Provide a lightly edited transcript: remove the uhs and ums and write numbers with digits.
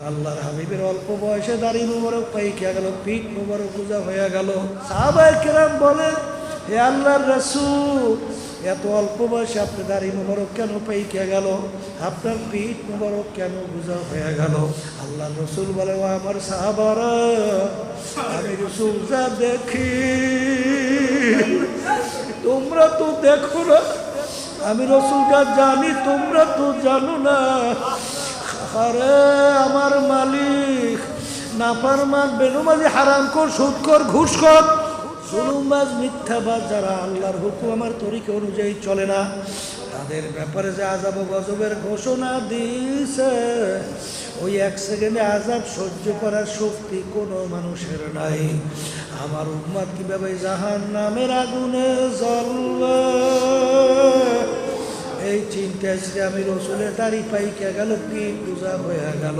আল্লাহর হাবিবের অল্প বয়সে দাড়ি মুবারক পাইকা গেল, পিঠ মুবারক গুজা হয়ে গেল। সাহাবায়ে কেরাম বলে, হে আল্লাহর রাসূল, এত অল্প বয়সে আপনি দাড়ি মুবারক কেন পাইকা গেল, আপনার পিঠ মুবারক কেন গুজা হয়ে গেল? আল্লাহর রাসূল বলে, ও আমার সাহাবারা, আমি রাসূল যা দেখি তোমরা তো দেখো না, আমি রাসূল যা জানি তোমরা তো জানো না। আরে আমার মালিক নাফরমান, বেনমাজি, হারামখোর, সুদখোর, ঘুষখোর, জুলুমবাজ, মিথ্যাবাজ যারা আল্লাহর হুকুম আমার তরিকা অনুযায়ী চলে না, তাদের ব্যাপারে যে আযাব ও গজবের ঘোষণা দিয়েছে, ওই এক সেকেন্ডে আযাব সহ্য করার শক্তি কোনো মানুষের নাই। আমার উম্মত কিভাবে জাহান্নামের আগুনে জ্বলবে, এই চিন্তা আমি রাসূলের দাড়ি পাইকা গেল, পিঠ গুজা হয়ে গেল।